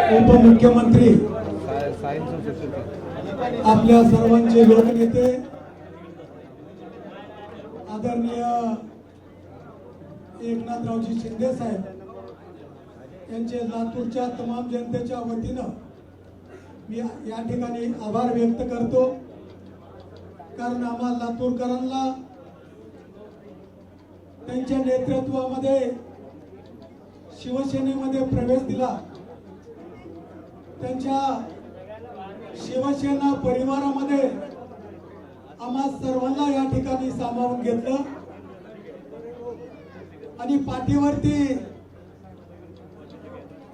उपमुख्यमंत्री आपल्या सर्वांचे लोकनेते आदरणीय एकनाथरावजी शिंदे साहेब यांचे लातूरच्या तमाम जनतेच्या वतीनं मी या ठिकाणी आभार व्यक्त करतो। कारण आम्हाला लातूरकरांना त्यांच्या नेतृत्वामध्ये शिवसेनेमध्ये प्रवेश दिला, त्यांच्या शिवसेना परिवारामध्ये आम्हा सर्वांना या ठिकाणी सामावून घेतलं आणि पाठीवरती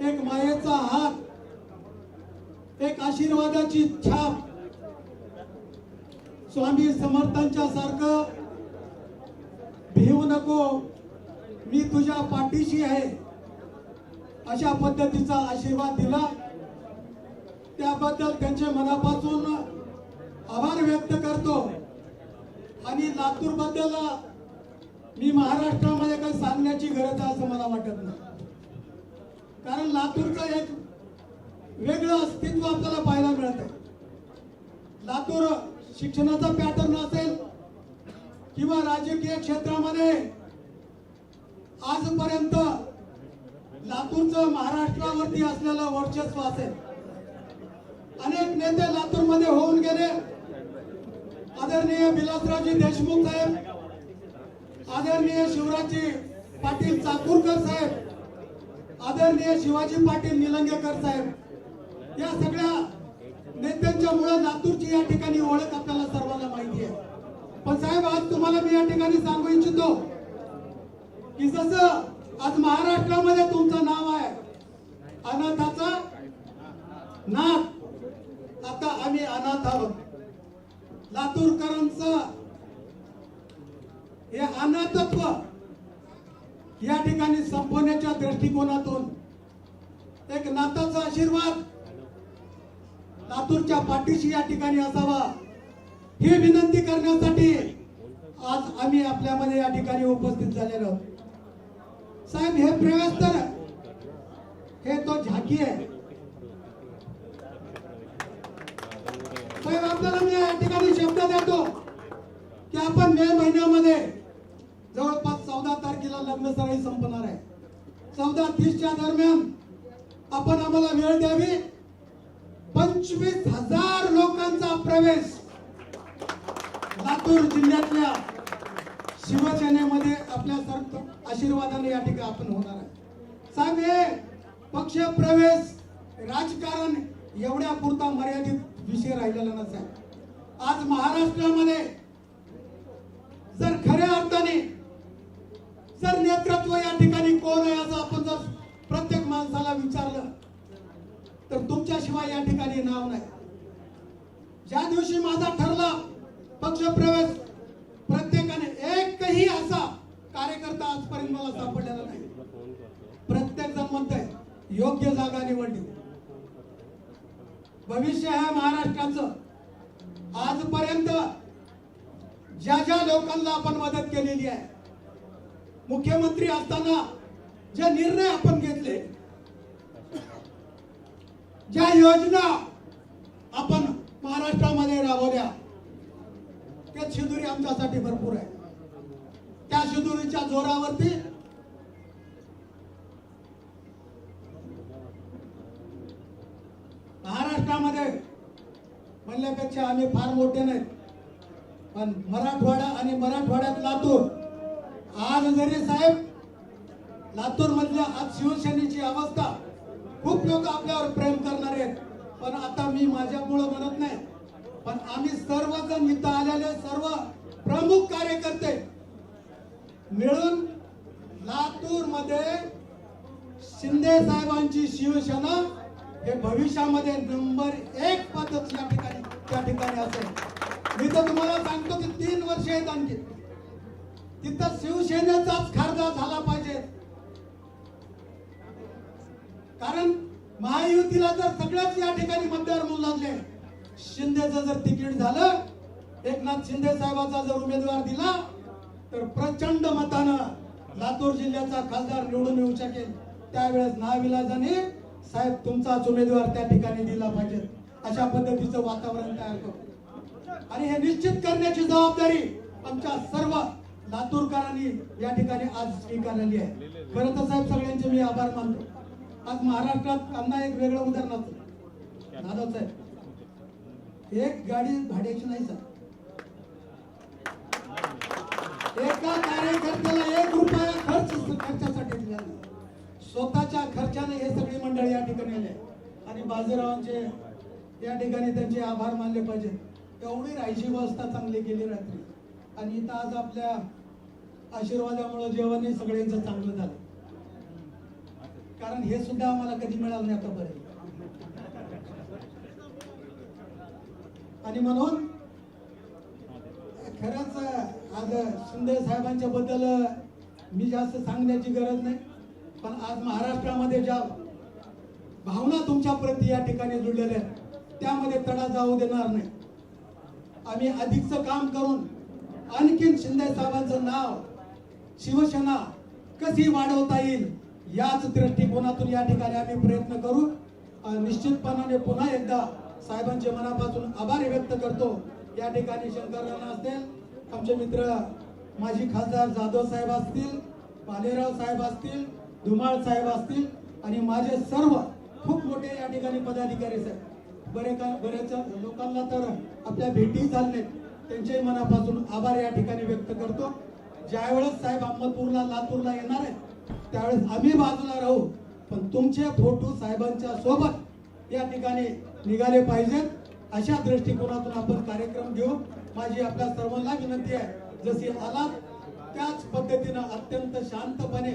एक मायेचा हात, एक आशीर्वादाची छाप, स्वामी समर्थांच्या सारखं भिवू नको, मी तुझ्या पाठीशी आहे, अशा पद्धतीचा आशीर्वाद दिला। त्याबद्दल त्यांचे मनापासून आभार व्यक्त करतो। आणि लातूर बद्दल मी महाराष्ट्रामध्ये काही सांगण्याची गरज आहे असं मला वाटत नाही, कारण लातूरचं एक वेगळं अस्तित्व आपल्याला पाहायला मिळत आहे। लातूर शिक्षणाचा पॅटर्न असेल किंवा राजकीय क्षेत्रामध्ये आजपर्यंत लातूरचं महाराष्ट्रावरती असलेलं वर्चस्व असेल। अनेक नेते लातूरमध्ये होऊन गेले, आदरणीय विलासरावजी देशमुख साहेब, आदरणीय शिवराजी पाटील चाकूरकर साहेब, आदरणीय शिवाजी पाटील निलंगेकर साहेब, या सगळ्या नेत्यांच्या मुळे लातूरची या ठिकाणी ओळख आपल्याला सर्वांना माहिती आहे। पण साहेब, आज तुम्हाला मी या ठिकाणी सांगू इच्छितो की जसं आज महाराष्ट्रामध्ये तुमचं नाव आहे अनाथाचा नाथ, आता आम्ही अनाथ आहोत। लातूरकरांचं हे अनाथत्व या ठिकाणी संपवण्याच्या दृष्टिकोनातून एक नाथाचा आशीर्वाद लातूरच्या पाठीशी या ठिकाणी असावा, ही विनंती करण्यासाठी आज आम्ही आपल्यामध्ये या ठिकाणी उपस्थित झालेलो आहोत। साहेब, हे प्रवेश तर हे तो झाकी आहे। साहेब, आपल्याला मी या ठिकाणी शब्द देतो की आपण मे महिन्यामध्ये जवळपास 14 तारखेला लग्न सराई संपणार आहे। 14:30च्या दरम्यान आपण आम्हाला वेळ द्यावी। 25,000 लोकांचा प्रवेश लातूर जिल्ह्यातल्या शिवसेनेमध्ये आपल्या सर्व आशीर्वादाने या ठिकाणी आपण होणार आहे। साहेब, हे पक्ष प्रवेश राजकारण एवढ्या पुरता मर्यादित विषय राहिलेला नसाय। आज महाराष्ट्रामध्ये जर खऱ्या अर्थाने जर नेतृत्व या ठिकाणी कोण आहे असं आपण जर प्रत्येक माणसाला विचारलं तर तुमच्याशिवाय या ठिकाणी नाव नाही। ज्या दिवशी माझा ठरला पक्ष प्रवेश, प्रत्येकाने एकही असा कार्यकर्ता आजपर्यंत मला सापडलेला नाही। प्रत्येक जण म्हणतंय योग्य जागा निवडली, भविष्य आहे महाराष्ट्राचं। आजपर्यंत ज्या ज्या लोकांना आपण मदत केलेली आहे, मुख्यमंत्री असताना जे निर्णय आपण घेतले, ज्या योजना आपण महाराष्ट्रामध्ये राबवल्या, त्या शिदुरी आमच्यासाठी भरपूर आहे। त्या शिदुरीच्या जोरावरती महाराष्ट्रामध्ये म्हणल्यापेक्षा आम्ही फार मोठे नाहीत, पण मराठवाडा आणि मराठवाड्यात लातूर, आज जरी साहेब लातूर मधल्या आज शिवसेनेची अवस्था, खूप लोक आपल्यावर प्रेम करणारे आहेत, पण आता मी माझ्यामुळे म्हणत नाही, पण आम्ही सर्वजण इथं आलेले सर्व प्रमुख कार्यकर्ते मिळून लातूर मध्ये शिंदे साहेबांची शिवसेना हे भविष्यामध्ये नंबर 1 पद्धत या ठिकाणी असेल। मी तर तुम्हाला सांगतो की 3 वर्ष आहेत आणखी, तिथं शिवसेनेचाच खासदार झाला पाहिजे। कारण महायुतीला जर सगळ्याच या ठिकाणी मतदार म्हणून लागले, शिंदेचं जर तिकीट झालं, एकनाथ शिंदे साहेबांचा जर उमेदवार दिला, तर प्रचंड मतानं लातूर जिल्ह्याचा खासदार निवडून येऊ शकेल। त्यावेळेस नाविलाजाने साहेब तुमचाच उमेदवार त्या ठिकाणी दिला पाहिजे, अशा पद्धतीचं वातावरण तयार करू आणि हे निश्चित करण्याची जबाबदारी आमच्या सर्व लातूरकरांनी या ठिकाणी आज स्वीकारलेली आहे. खरं तर साहेब सगळ्यांचे मी आभार मानतो. आज महाराष्ट्रात त्यांना एक वेगळं उदाहरण असतं दादा साहेब, एक गाडी भाड्याची नाही सर, एका कार्यकर्त्याला 1 रुपया खर्चासाठी दिला नाही. स्वतःच्या खर्चाने हे सगळी मंडळी या ठिकाणी आले आणि बाजीरावांचे या ठिकाणी त्यांचे आभार मानले पाहिजे. एवढी राहायची व्यवस्था चांगली केली रात्री आणि इथं आज आपल्या आशीर्वादामुळे जेवणही सगळ्यांचं चांगलं झालं, कारण हे सुद्धा आम्हाला कधी मिळालं नाही आतापर्यंत. आणि म्हणून खरंच आज शिंदे साहेबांच्या बद्दल मी जास्त सांगण्याची गरज नाही, पण आज महाराष्ट्रामध्ये ज्या भावना तुमच्या प्रती या ठिकाणी जुळलेल्या आहेत त्यामध्ये तडा जाऊ देणार नाही. आम्ही अधिकचं काम करून आणखीन शिंदे साहेबांचं नाव, शिवसेना कशी वाढवता येईल याच दृष्टिकोनातून या ठिकाणी आम्ही प्रयत्न करू. निश्चितपणाने पुन्हा एकदा साहेबांचे मनापासून आभार व्यक्त करतो. या ठिकाणी शंकर राणा असतील, आमचे मित्र माजी खासदार जाधव साहेब असतील, भालेराव साहेब असतील, धुमाळ साहेब असतील आणि माझे सर्व खूप मोठे या ठिकाणी पदाधिकारी साहेब, बरेच लोकांना तर आपल्या भेटी झाल्या, त्यांच्याही मनापासून आभार या ठिकाणी व्यक्त करतो. ज्यावेळेस साहेब अहमदपूरला लातूरला येणार आहे त्यावेळेस आम्ही बाजूला राहू, पण तुमचे फोटो साहेबांच्या सोबत या ठिकाणी निघाले पाहिजेत, अशा दृष्टिकोनातून आपण कार्यक्रम घेऊ. माझी आपल्या सर्वांना विनंती आहे, जशी आलात त्याच पद्धतीनं अत्यंत शांतपणे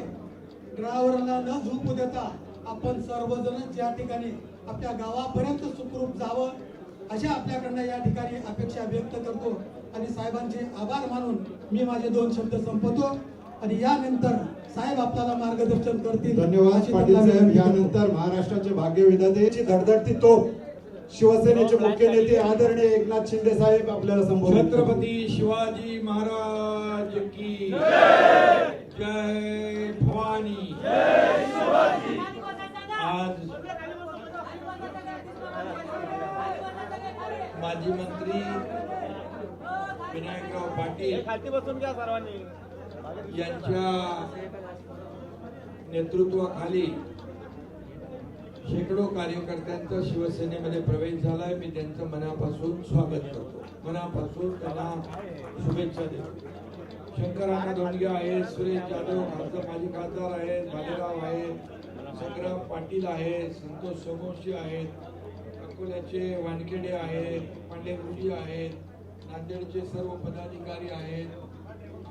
ड्रायव्हरला न झोपू देता आपण सर्वजण या ठिकाणी आपल्या गावापर्यंत सुखरूप जावं, अशा आपल्याकडनं या ठिकाणी अपेक्षा व्यक्त करतो आणि साहेबांचे आभार मानून मी माझे 2 शब्द संपवतो आणि यानंतर साहेब आपल्याला मार्गदर्शन करतील. धन्यवाद पाटील साहेब. यानंतर महाराष्ट्राचे भाग्य विधात्याची धडधडती तोप शिवसेनेचे मुख्य नेते आदरणीय एकनाथ शिंदे साहेब आपल्याला संबोधित करतील. छत्रपती शिवाजी महाराज की जय भवानी. आज माजी मंत्री विनायकराव पाटील यांच्या नेतृत्वाखाली शेकडो कार्यकर्त्यांचा शिवसेनेमध्ये प्रवेश झालाय. मी त्यांचं मनापासून स्वागत करतो, मनापासून त्यांना शुभेच्छा देतो. शंकरांना धोंडगे आहेत, सुरेश जाधव माजी खासदार आहेत, भालेराव आहेत, संग्राम पाटील आहेत, संतोष सोमवंशी आहेत, अकोल्याचे वानखेडे आहेत, पांडे गुरुजी आहेत, नांदेडचे सर्व पदाधिकारी आहेत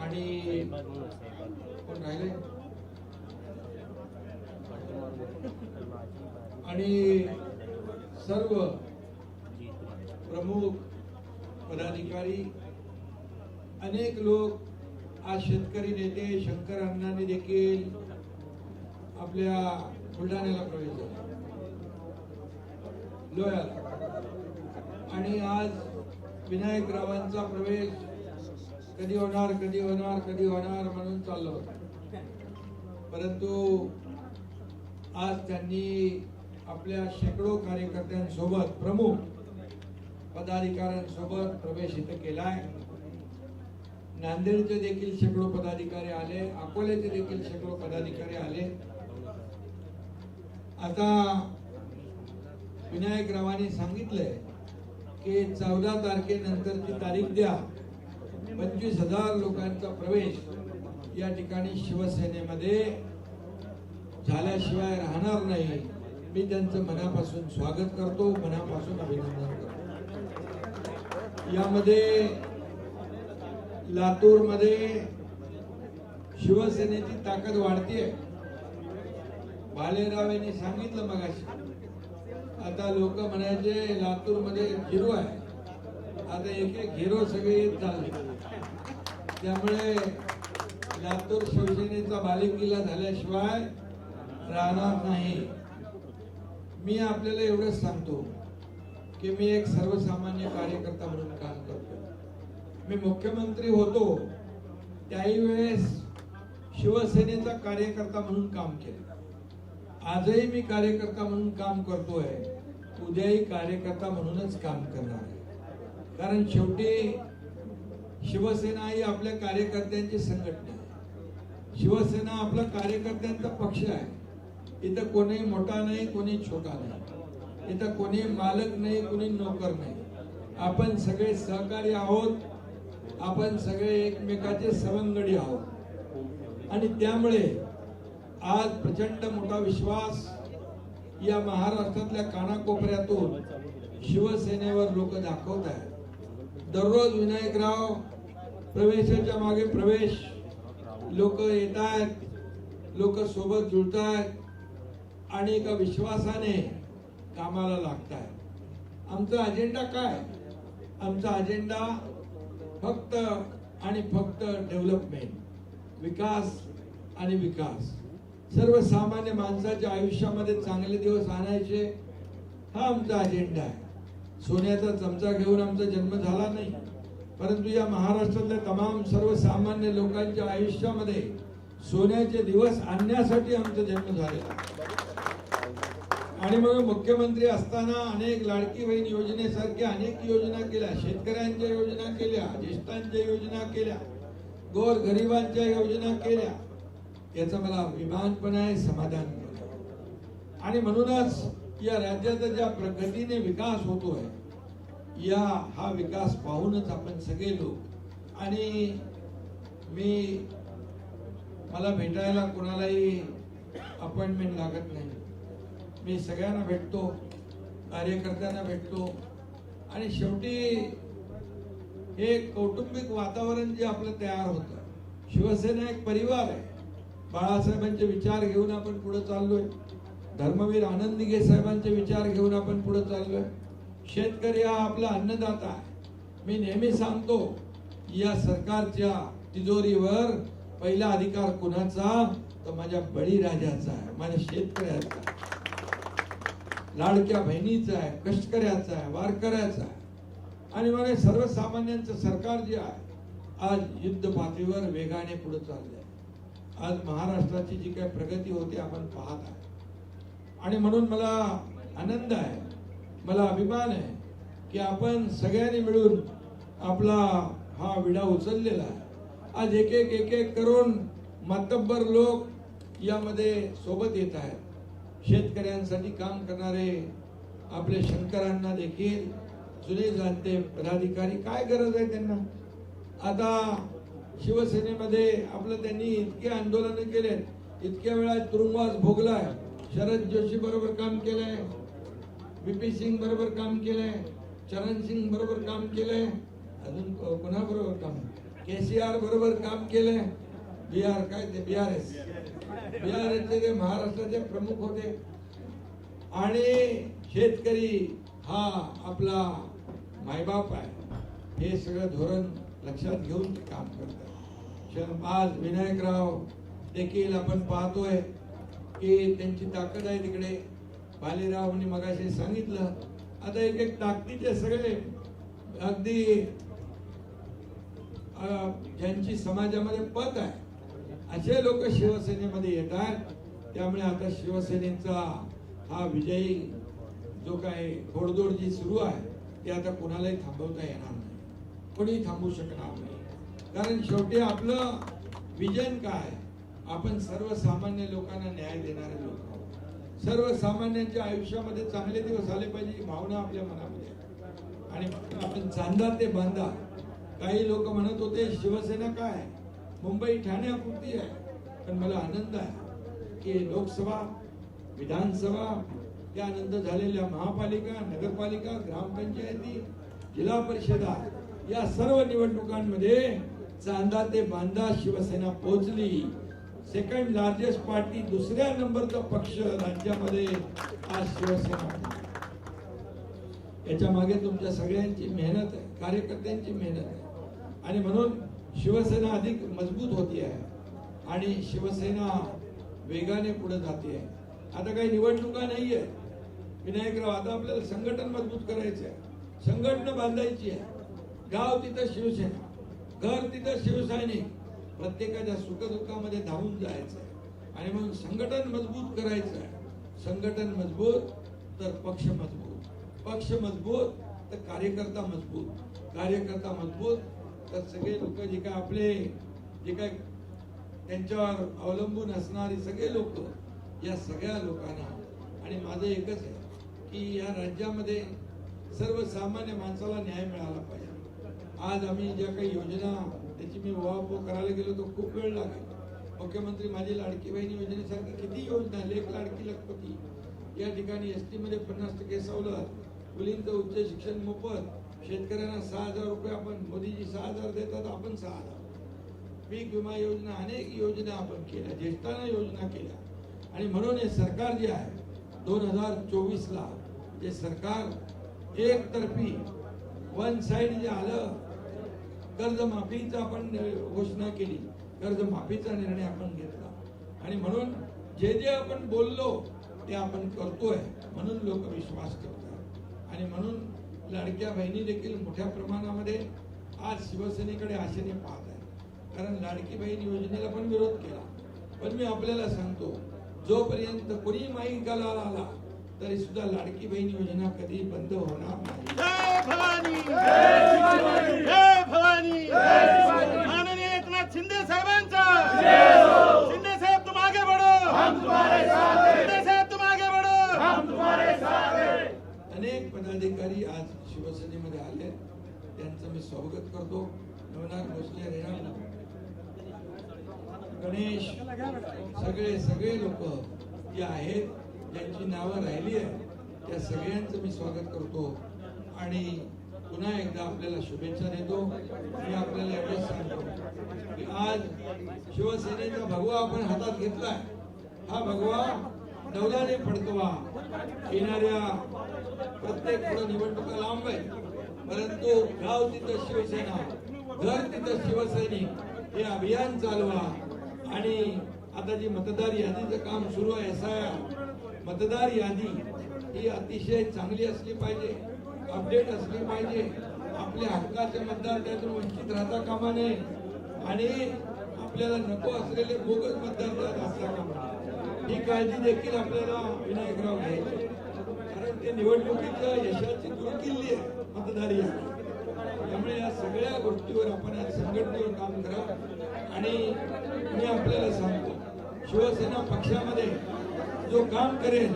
आणि कोण राहिले आणि सर्व प्रमुख पदाधिकारी अनेक लोक. आज शेतकरी नेते शंकर अण्णांनी देखील आपल्या बुलढाण्याला प्रवेश झाला, लोह्याला, आणि आज विनायकरावांचा प्रवेश कधी होणार कधी होणार कधी होणार म्हणून चाललं होतं, परंतु आज त्यांनी आपल्या शेकडो कार्यकर्त्यांसोबत, प्रमुख पदाधिकाऱ्यांसोबत प्रवेश इथे केलाय. नांदेडचे देखील शेकडो पदाधिकारी आले, अकोल्याचे देखील शेकडो पदाधिकारी आले. आता विनायकरावांनी सांगितलंय की 14 तारखेनंतरची तारीख द्या, 25,000 लोकांचा प्रवेश या ठिकाणी शिवसेनेमध्ये झाल्याशिवाय राहणार नाही. मी त्यांचं मनापासून स्वागत करतो, मनापासून अभिनंदन करतो. यामध्ये लातूरमध्ये शिवसेनेची ताकद वाढतीये. भालेराव यांनी सांगितलं मगाशी, आता लोक म्हणायचे लातूरमध्ये हिरो आहे, आता एक एक हिरो सगळे येत चालले. त्यामुळे लातूर शिवसेनेचा बालेकिल्ला झाल्याशिवाय राहणार नाही. मी आपल्याला एवढंच सांगतो की मी एक सर्वसामान्य कार्यकर्ता म्हणून काम करतो. मी मुख्यमंत्री होतो त्याही वेळेस शिवसेनेचा कार्यकर्ता म्हणून काम केलं. आजही मी कार्यकर्ता म्हणून काम करतोय, उद्याही कार्यकर्ता म्हणूनच काम करणार आहे. कारण शेवटी शिवसेना ही आपल्या कार्यकर्त्यांची संघटना आहे. शिवसेना आपला कार्यकर्त्यांचा पक्ष आहे. इथं कोणी मोठा नाही, कोणी छोटा नाही. इथं कोणी मालक नाही, कोणी नोकर नाही. आपण सगळे सहकारी आहोत. आपण सगळे एकमेकाचे सवंगडी आहोत. आणि त्यामुळे आज प्रचंड मोठा विश्वास या महाराष्ट्रातल्या कानाकोपऱ्यातून शिवसेनेवर लोक दाखवत आहेत. दररोज विनायकराव प्रवेशाच्या मागे प्रवेश, लोक येत आहेत, लोक सोबत जुळत आहेत आणि एका विश्वासाने कामाला लागत आहेत. आमचा अजेंडा काय? आमचा अजेंडा फक्त आणि फक्त डेव्हलपमेंट, विकास आणि विकास. सर्वसामान्य माणसाच्या आयुष्यामध्ये चांगले दिवस आणायचे, हा आमचा अजेंडा आहे. सोन्याचा चमचा घेऊन आमचा जन्म झाला नाही, परंतु या महाराष्ट्रातल्या तमाम सर्वसामान्य लोकांच्या आयुष्यामध्ये सोन्याचे दिवस आणण्यासाठी आमचा जन्म झालेला आहे. आणि मग मुख्यमंत्री असताना अनेक लाडकी बहीण योजनेसारख्या अनेक योजना केल्या, शेतकऱ्यांच्या योजना केल्या, ज्येष्ठांच्या योजना केल्या, गोर गरिबांच्या योजना केल्या. याचा मला अभिमान पण आहे, समाधान पण आहे. आणि म्हणूनच या राज्याचा ज्या प्रगतीने विकास होतोय, हा विकास पाहूनच आपण सगळे लोक, आणि मला भेटायला कोणालाही अपॉइंटमेंट लागत नाही. मी सगळ्यांना भेटतो, कार्यकर्त्यांना भेटतो. आणि शेवटी हे कौटुंबिक वातावरण जे आपलं तयार होतं, शिवसेना एक परिवार आहे. बाळासाहेबांचे विचार घेऊन आपण पुढे चाललोय. धर्मवीर आनंद दिघे साहेबांचे विचार घेऊन आपण पुढे चाललोय. शेतकरी हा आपला अन्नदाता आहे. मी नेहमी सांगतो, या सरकारच्या तिजोरीवर पहिला अधिकार कुणाचा? तर माझ्या बळीराजाचा आहे, माझ्या शेतकऱ्याचा आहे, लाडक्या बहिणीचा आहे, कष्टकऱ्याचा आहे, वारकऱ्याचा आहे. आणि मला सर्वसामान्यांचं सरकार जे आहे, आज युद्ध पातळीवर वेगाने पुढे चाललंय. आज महाराष्ट्राची जी काही प्रगती होते आपण पाहत आहे. आणि म्हणून मला आनंद आहे, मला अभिमान आहे की आपण सगळ्यांनी मिळून आपला हा विडा उचललेला आहे. आज एक एक करून मातब्बर लोक यामध्ये सोबत येत आहेत. शेतकऱ्यांसाठी काम करणारे आपले शंकरांना देखील जुने जाणते पदाधिकारी, काय गरज आहे त्यांना? आता शिवसेनेमध्ये आपलं त्यांनी इतके आंदोलन केले, इतक्या वेळा तुरुंगवास भोगलाय. शरद जोशी बरोबर काम केलंय, VP सिंग बरोबर काम केलंय, चरण सिंग बरोबर काम केलंय, अजून कोणा बरोबर काम, KCR बरोबर काम केलंय. BRS ते महाराष्ट्राचे प्रमुख होते. आणि शेतकरी हा आपला मायबाप आहे, हे सगळं धोरण लक्षात घेऊन ते काम करतात. आज विनायकराव देखील आपण पाहतोय की त्यांची ताकद आहे तिकडे. बालेरावनी मगाशी सांगितलं, आता एक ताकदीचे सगळे अगदी ज्यांची समाजामध्ये पत आहे असे लोक शिवसेनेमध्ये येतात. त्यामुळे आता शिवसेनेचा हा विजयी जो काय घोडदौड जी सुरू आहे ते आता कोणालाही थांबवता येणार नाही, कोणी थांबवू शकणार नाही. कारण शेवटी आपलं विजन काय? आपण सर्वसामान्य लोकांना न्याय देणारे लोक आहोत. सर्वसामान्यांच्या आयुष्यामध्ये चांगले दिवस आले पाहिजे ही भावना आपल्या मनामध्ये आहे. आणि आपण चांदा ते बांधा. काही लोक म्हणत होते शिवसेना काय मुंबई ठाण्यापुरती आहे, पण मला आनंद आहे की लोकसभा, विधानसभा, त्यानंतर झालेल्या महापालिका, नगरपालिका, ग्रामपंचायती, जिल्हा परिषदा या सर्व निवडणुकांमध्ये चांदा ते बांधा शिवसेना पोहोचली. सेकंड लार्जेस्ट पार्टी, दुसऱ्या नंबरचा पक्ष राज्यामध्ये आज शिवसेना. याच्या मागे तुमच्या सगळ्यांची मेहनत आहे, कार्यकर्त्यांची मेहनत आहे. आणि म्हणून शिवसेना अधिक मजबूत होती आहे आणि शिवसेना वेगाने पुढे जाते आहे. आता काही निवडणुका नाहीये विनायकराव, आता आपल्याला संघटन मजबूत करायचं आहे, संघटना बांधायची आहे. गाव तिथं शिवसेना, घर तिथं शिवसैनिक, प्रत्येकाच्या सुखदुःखामध्ये धावून जायचं आहे. आणि म्हणून संघटन मजबूत करायचं आहे. संघटन मजबूत तर पक्ष मजबूत, पक्ष मजबूत तर कार्यकर्ता मजबूत, कार्यकर्ता मजबूत तर सगळे लोक जे काय आपले जे काय त्यांच्यावर अवलंबून असणारी सगळे लोक, या सगळ्या लोकांना, आणि माझं एकच आहे की या राज्यामध्ये सर्वसामान्य माणसाला न्याय मिळाला पाहिजे. आज आम्ही ज्या काही योजना त्याची मी उहापोह करायला गेलो तो खूप वेळ लागेल. मुख्यमंत्री माझी लाडकी बहीण योजनेसारखी किती योजना, लेख लाडकी लखपती, या ठिकाणी एसटी मध्ये 50% सवलत, मुलींचं उच्च शिक्षण मोफत, शेतकऱ्यांना 6,000 रुपये आपण, मोदीजी 6,000 देतात, आपण 6,000, पीक विमा योजना, अनेक योजना आपण केल्या, ज्येष्ठांना योजना केल्या. आणि म्हणून हे सरकार जे आहे 2024ला जे सरकार एकतर्फी वन साइड जे आलं, कर्जमाफीचा आपण घोषणा केली, कर्जमाफीचा निर्णय आपण घेतला, आणि म्हणून जे जे आपण बोललो ते आपण करतोय, म्हणून लोक विश्वास ठेवतात. आणि म्हणून लाडक्या बहिणी देखील मोठ्या प्रमाणामध्ये आज शिवसेनेकडे आशेने पाहत आहे. कारण लाडकी बहीण योजनेला पण विरोध केला, पण मी आपल्याला सांगतो, जोपर्यंत कोणी माईकाला आला तरी सुद्धा लाडकी बहीण योजना कधी बंद होणार नाही. जय भवानी, जय शिवाजी, जय भवानी, जय शिवाजी. माननीय एकनाथ शिंदे साहेबांचा शिंदे साहेब तुम आगे बढ़ो, हम तुम्हारे साथ हैं. शिंदे साहेब तुम आगे बढ़ो, हम तुम्हारे साथ हैं. अनेक पदाधिकारी आज शिवसेनेमध्ये आले, त्यांचं मी स्वागत करतो. नवनाथ भोसले, रेणा, गणेश, सगळे लोक जे आहेत ज्यांची नावं राहिली आहे त्या सगळ्यांचं मी स्वागत करतो आणि पुन्हा एकदा आपल्याला शुभेच्छा देतो. मी आपल्याला एवढंच सांगतो की आज शिवसेनेचा भगवा आपण हातात घेतलाय. हा भगवा डौलाने फडकवा. येणाऱ्या प्रत्येक पुढे निवडणुका लांब आहे, परंतु गाव तिथं शिवसेना, घर तिथं शिवसैनिक हे अभियान चालवा. आणि आता जी मतदार यादीचं काम सुरू आहे, मतदार यादी ही अतिशय चांगली असली पाहिजे, अपडेट असली पाहिजे. आपल्या हक्काचे मतदार त्यातून वंचित राहता कामा नये आणि आपल्याला नको असलेले बोगस मतदार त्यात असता कामा नये. ही काळजी देखील आपल्याला विनायकराव घ्यायची, कारण ते निवडणुकीच्या यशाची दुर्किल्ली आहे मतदार यादी. त्यामुळे या सगळ्या गोष्टीवर आपण आज संघटनेवर काम करा. आणि मी आपल्याला सांगतो, शिवसेना पक्षामध्ये जो काम करेल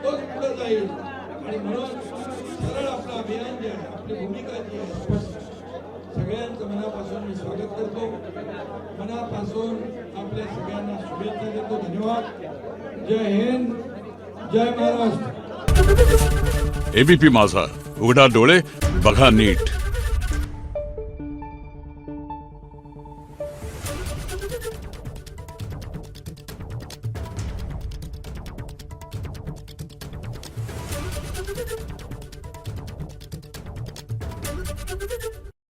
तोच पुढे जाईल. आणि म्हणून सरळ आपलं अभियान जे आहे, आपली भूमिका जी आहे स्पष्ट. सगळ्यांचं मनापासून मी स्वागत करतो, मनापासून आपल्या सगळ्यांना शुभेच्छा देतो. धन्यवाद. जय हिंद, जय महाराष्ट्र. एबीपी माझा, उघडा डोळे बघा नीट. Thank you.